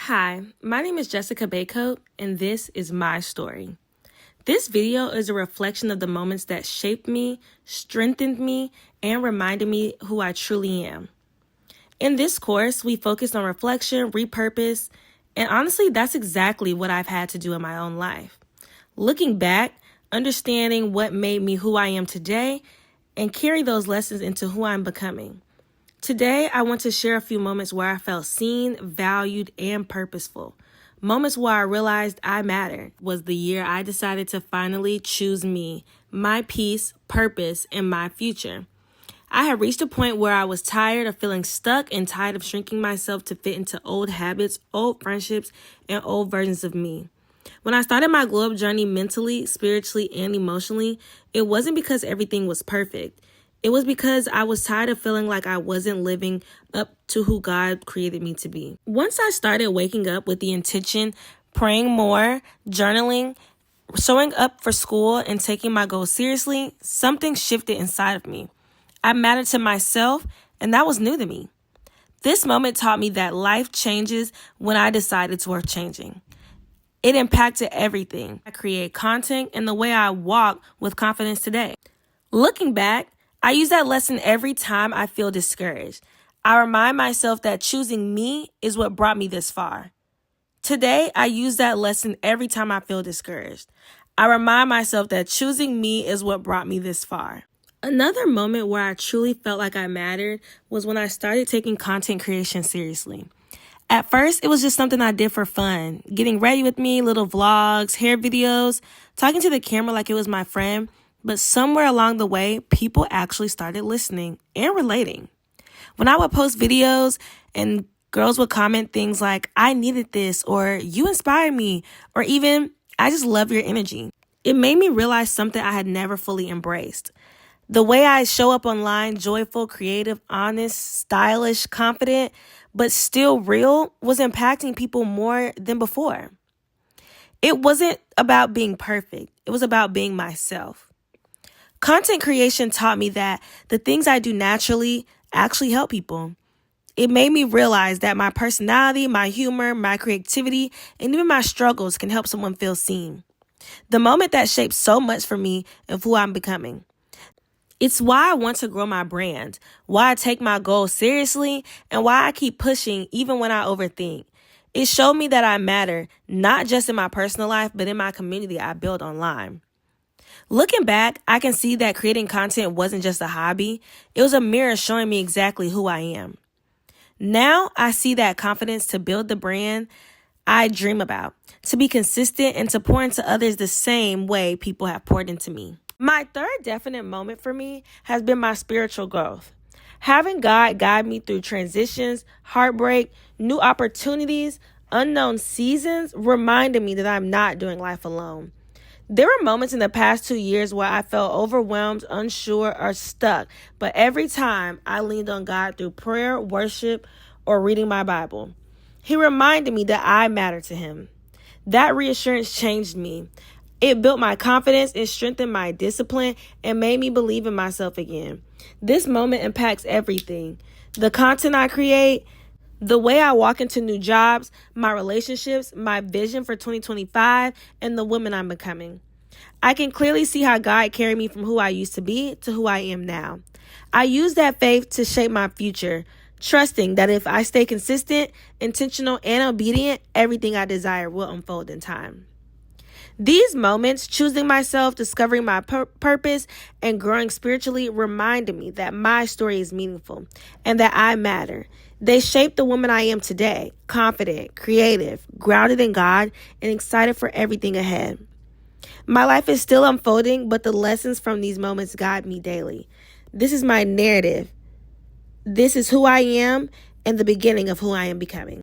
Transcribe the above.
Hi, my name is Jessika Bacote, and this is my story. This video is a reflection of the moments that shaped me, strengthened me, and reminded me who I truly am. In this course, we focus on reflection, repurpose, and honestly, that's exactly what I've had to do in my own life. Looking back, understanding what made me who I am today, and carry those lessons into who I'm becoming. Today, I want to share a few moments where I felt seen, valued, and purposeful. Moments where I realized I mattered. Was the year I decided to finally choose me, my peace, purpose, and my future. I had reached a point where I was tired of feeling stuck and tired of shrinking myself to fit into old habits, old friendships, and old versions of me. When I started my glow up journey mentally, spiritually, and emotionally, it wasn't because everything was perfect. It was because I was tired of feeling like I wasn't living up to who God created me to be. Once I started waking up with the intention, praying more, journaling, showing up for school, and taking my goals seriously, something shifted inside of me. I mattered to myself, and that was new to me. This moment taught me that life changes when I decide it's worth changing. It impacted everything. I create content and the way I walk with confidence today. Looking back, I use that lesson every time I feel discouraged. I remind myself that choosing me is what brought me this far. Today, I use that lesson every time I feel discouraged. I remind myself that choosing me is what brought me this far. Another moment where I truly felt like I mattered was when I started taking content creation seriously. At first, it was just something I did for fun, getting ready with me, little vlogs, hair videos, talking to the camera like it was my friend. But somewhere along the way, people actually started listening and relating. When I would post videos and girls would comment things like, "I needed this," or "You inspire me," or even, "I just love your energy." It made me realize something I had never fully embraced. The way I show up online, joyful, creative, honest, stylish, confident, but still real, was impacting people more than before. It wasn't about being perfect. It was about being myself. Content creation taught me that the things I do naturally actually help people. It made me realize that my personality, my humor, my creativity, and even my struggles can help someone feel seen. The moment that shaped so much for me and who I'm becoming. It's why I want to grow my brand, why I take my goals seriously, and why I keep pushing even when I overthink. It showed me that I matter, not just in my personal life, but in my community I build online. Looking back, I can see that creating content wasn't just a hobby. It was a mirror showing me exactly who I am. Now I see that confidence to build the brand I dream about, to be consistent and to pour into others the same way people have poured into me. My third definite moment for me has been my spiritual growth. Having God guide me through transitions, heartbreak, new opportunities, unknown seasons reminded me that I'm not doing life alone. There were moments in the past 2 years where I felt overwhelmed, unsure, or stuck, but every time I leaned on God through prayer, worship, or reading my Bible. He reminded me that I matter to Him. That reassurance changed me. It built my confidence, it strengthened my discipline, and made me believe in myself again. This moment impacts everything. The content I create, the way I walk into new jobs, my relationships, my vision for 2025, and the woman I'm becoming. I can clearly see how God carried me from who I used to be to who I am now. I use that faith to shape my future, trusting that if I stay consistent, intentional, and obedient, everything I desire will unfold in time. These moments, choosing myself, discovering my purpose, and growing spiritually reminded me that my story is meaningful and that I matter. They shaped the woman I am today, confident, creative, grounded in God, and excited for everything ahead. My life is still unfolding, but the lessons from these moments guide me daily. This is my narrative. This is who I am and the beginning of who I am becoming.